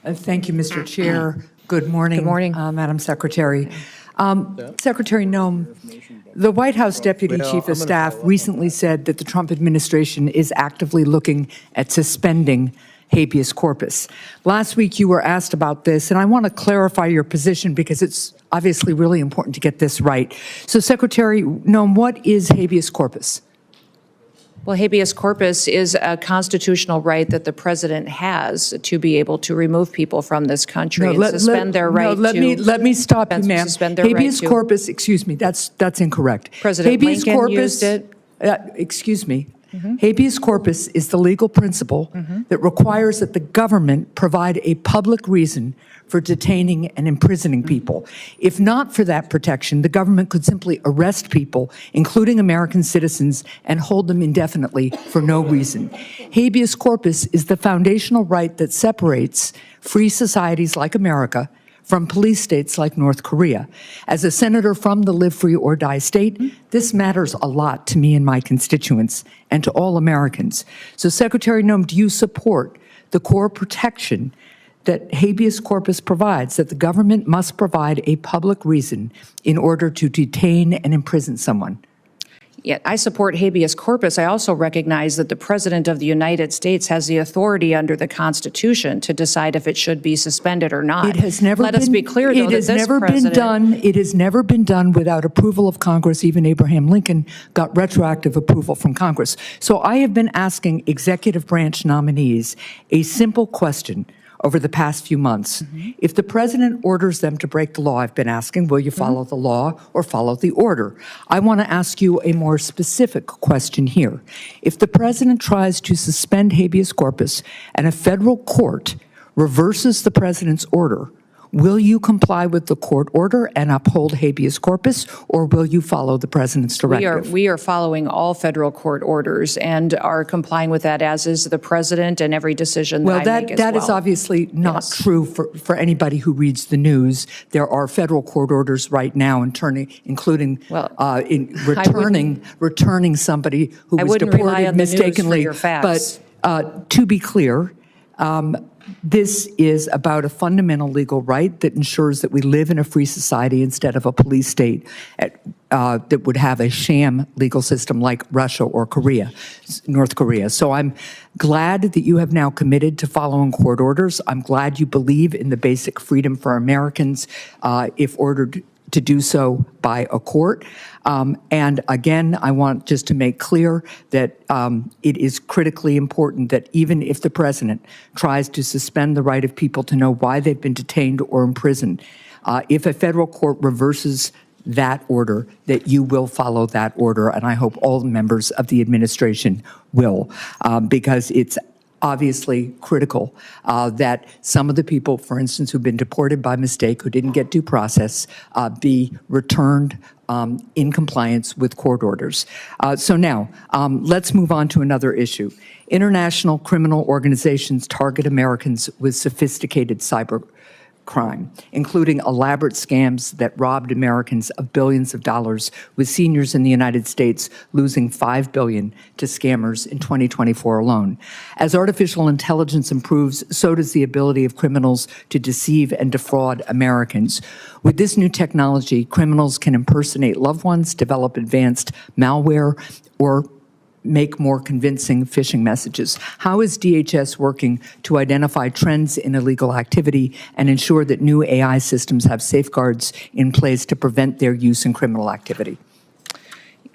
Thank you, Mr. Chair. Good morning. Good morning. Madam Secretary. Secretary Noem, the White House Deputy Chief of Staff recently said that the Trump administration is actively looking at suspending habeas corpus. Last week you were asked about this, and I want to clarify your position because it's obviously really important to get this right. So, Secretary Noem, what is habeas corpus? Well, habeas corpus is a constitutional right that the president has to be able to remove people from this country and suspend their right let me stop you, ma'am. Habeas corpus, excuse me, that's incorrect. President Lincoln used it. Excuse me. Habeas corpus is the legal principle that requires that the government provide a public reason for detaining and imprisoning people. If not for that protection, the government could simply arrest people, including American citizens, and hold them indefinitely for no reason. Habeas corpus is the foundational right that separates free societies like America from police states like North Korea. As a senator from the live free or die state, this matters a lot to me and my constituents and to all Americans. So, Secretary Noem, do you support the core protection that habeas corpus provides, that the government must provide a public reason in order to detain and imprison someone? Yeah, I support habeas corpus. I also recognize that the President of the United States has the authority under the Constitution to decide if it should be suspended or not. It has never Let us be clear, though, that this president... It has never been done without approval of Congress. Even Abraham Lincoln got retroactive approval from Congress. So I have been asking executive branch nominees a simple question over the past few months. If the president orders them to break the law, I've been asking, will you follow the law or follow the order? I want to ask you a more specific question here. If the president tries to suspend habeas corpus and a federal court reverses the president's order, will you comply with the court order and uphold habeas corpus, or will you follow the president's directive? We are following all federal court orders and are complying with that, as is the president, and every decision that I make as well. That is obviously not true for anybody who reads the news. There are federal court orders right now, including returning somebody who was deported mistakenly. But to be clear, this is about a fundamental legal right that ensures that we live in a free society instead of a police state that would have a sham legal system like Russia or North Korea. So I'm glad that you have now committed to following court orders. I'm glad you believe in the basic freedom for Americans if ordered to do so by a court. And again, I want just to make clear that it is critically important that even if the president tries to suspend the right of people to know why they've been detained or imprisoned, if a federal court reverses that order, that you will follow that order. And I hope all the members of the administration will, because it's obviously critical that some of the people, for instance, who've been deported by mistake, who didn't get due process, be returned in compliance with court orders. So now, let's move on to another issue. International criminal organizations target Americans with sophisticated cybercrime, including elaborate scams that robbed Americans of billions of dollars, with seniors in the United States losing $5 billion to scammers in 2024 alone. As artificial intelligence improves, so does the ability of criminals to deceive and defraud Americans. With this new technology, criminals can impersonate loved ones, develop advanced malware, or make more convincing phishing messages. How is DHS working to identify trends in illegal activity and ensure that new AI systems have safeguards in place to prevent their use in criminal activity?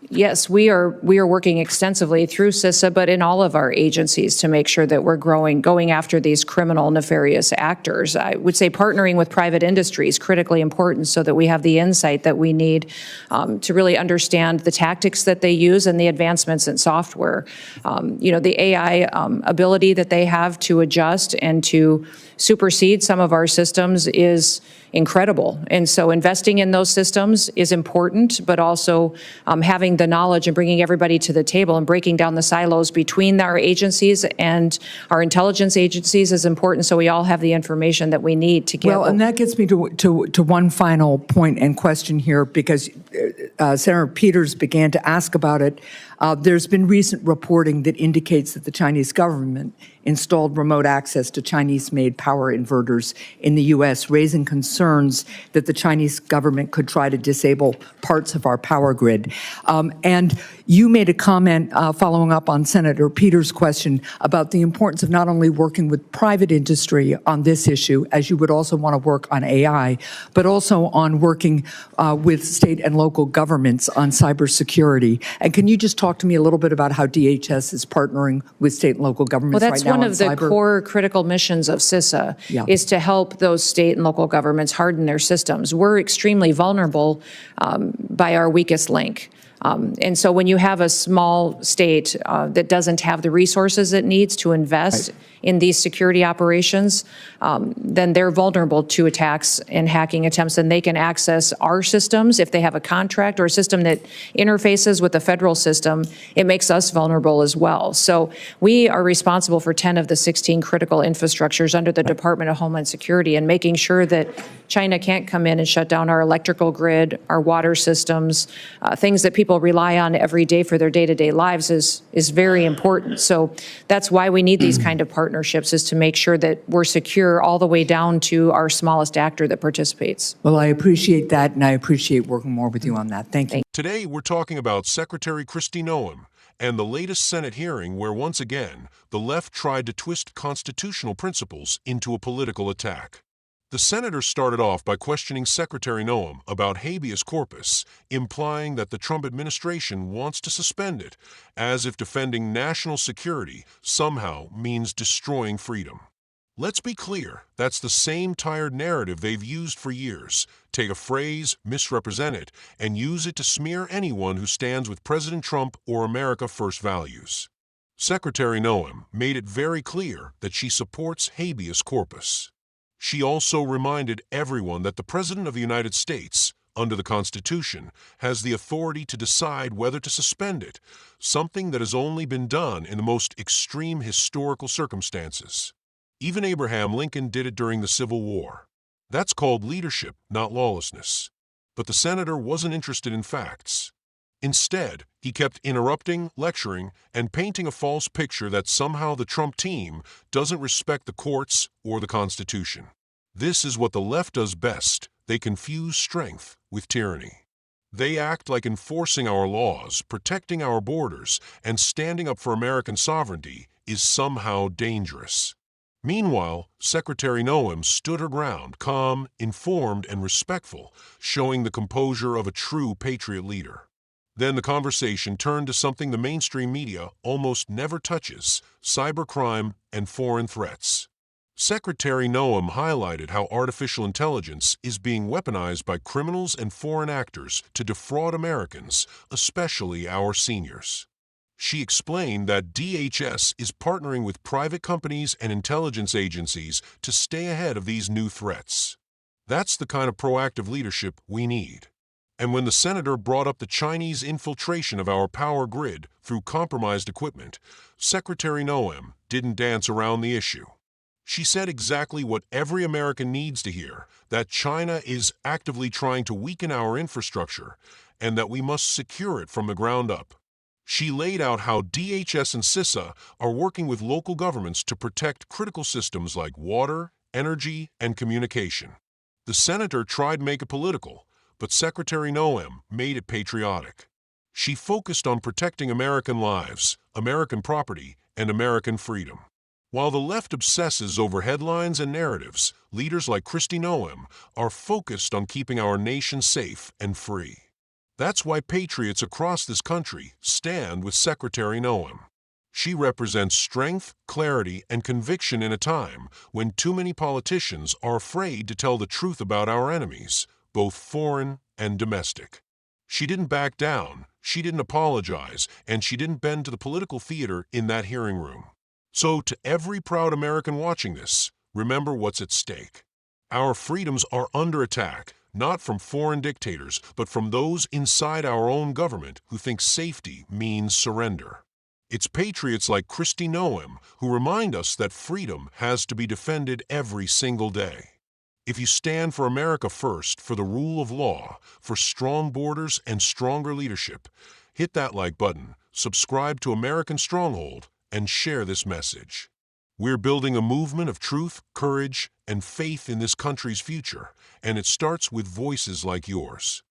Yes, we are working extensively through CISA, but in all of our agencies to make sure that we're going after these criminal, nefarious actors. I would say partnering with private industry is critically important so that we have the insight that we need to really understand the tactics that they use and the advancements in software. The AI ability that they have to adjust and to supersede some of our systems is incredible. And so investing in those systems is important, but also having the knowledge and bringing everybody to the table and breaking down the silos between our agencies and our intelligence agencies is important, so we all have the information that we need to get. Well, and that gets me to one final point and question here, because Senator Peters began to ask about it, there's been recent reporting that indicates that the Chinese government installed remote access to Chinese-made power inverters in the U.S., raising concerns that the Chinese government could try to disable parts of our power grid. And you made a comment following up on Senator Peters' question about the importance of not only working with private industry on this issue, as you would also want to work on AI, but also on working with state and local governments on cybersecurity. And can you just talk to me a little bit about how DHS is partnering with state and local governments right now on cyber? Well, that's one of the core critical missions of CISA, is to help those state and local governments harden their systems. We're extremely vulnerable by our weakest link. And so when you have a small state that doesn't have the resources it needs to invest in these security operations, then they're vulnerable to attacks and hacking attempts, and they can access our systems. If they have a contract or a system that interfaces with the federal system, it makes us vulnerable as well. So we are responsible for 10 of the 16 critical infrastructures under the Department of Homeland Security, and making sure that China can't come in and shut down our electrical grid, our water systems, things that people rely on every day for their day-to-day lives is very important. So that's why we need these kind of partnerships, is to make sure that we're secure all the way down to our smallest actor that participates. Well, I appreciate that, and I appreciate working more with you on that. Thank you. Today, we're talking about Secretary Kristi Noem and the latest Senate hearing where, once again, the left tried to twist constitutional principles into a political attack. The senator started off by questioning Secretary Noem about habeas corpus, implying that the Trump administration wants to suspend it, as if defending national security somehow means destroying freedom. Let's be clear, that's the same tired narrative they've used for years. Take a phrase, misrepresent it, and use it to smear anyone who stands with President Trump or America First values. Secretary Noem made it very clear that she supports habeas corpus. She also reminded everyone that the President of the United States, under the Constitution, has the authority to decide whether to suspend it, something that has only been done in the most extreme historical circumstances. Even Abraham Lincoln did it during the Civil War. That's called leadership, not lawlessness. But the senator wasn't interested in facts. Instead, he kept interrupting, lecturing, and painting a false picture that somehow the Trump team doesn't respect the courts or the Constitution. This is what the left does best. They confuse strength with tyranny. They act like enforcing our laws, protecting our borders, and standing up for American sovereignty is somehow dangerous. Meanwhile, Secretary Noem stood her ground, calm, informed, and respectful, showing the composure of a true patriot leader. Then the conversation turned to something the mainstream media almost never touches: cybercrime and foreign threats. Secretary Noem highlighted how artificial intelligence is being weaponized by criminals and foreign actors to defraud Americans, especially our seniors. She explained that DHS is partnering with private companies and intelligence agencies to stay ahead of these new threats. That's the kind of proactive leadership we need. And when the senator brought up the Chinese infiltration of our power grid through compromised equipment, Secretary Noem didn't dance around the issue. She said exactly what every American needs to hear, that China is actively trying to weaken our infrastructure and that we must secure it from the ground up. She laid out how DHS and CISA are working with local governments to protect critical systems like water, energy, and communication. The senator tried to make it political, but Secretary Noem made it patriotic. She focused on protecting American lives, American property, and American freedom. While the left obsesses over headlines and narratives, leaders like Kristi Noem are focused on keeping our nation safe and free. That's why patriots across this country stand with Secretary Noem. She represents strength, clarity, and conviction in a time when too many politicians are afraid to tell the truth about our enemies, both foreign and domestic. She didn't back down, she didn't apologize, and she didn't bend to the political theater in that hearing room. So to every proud American watching this, remember what's at stake. Our freedoms are under attack, not from foreign dictators, but from those inside our own government who think safety means surrender. It's patriots like Kristi Noem who remind us that freedom has to be defended every single day. If you stand for America first, for the rule of law, for strong borders and stronger leadership, hit that like button, subscribe to American Stronghold, and share this message. We're building a movement of truth, courage, and faith in this country's future, and it starts with voices like yours.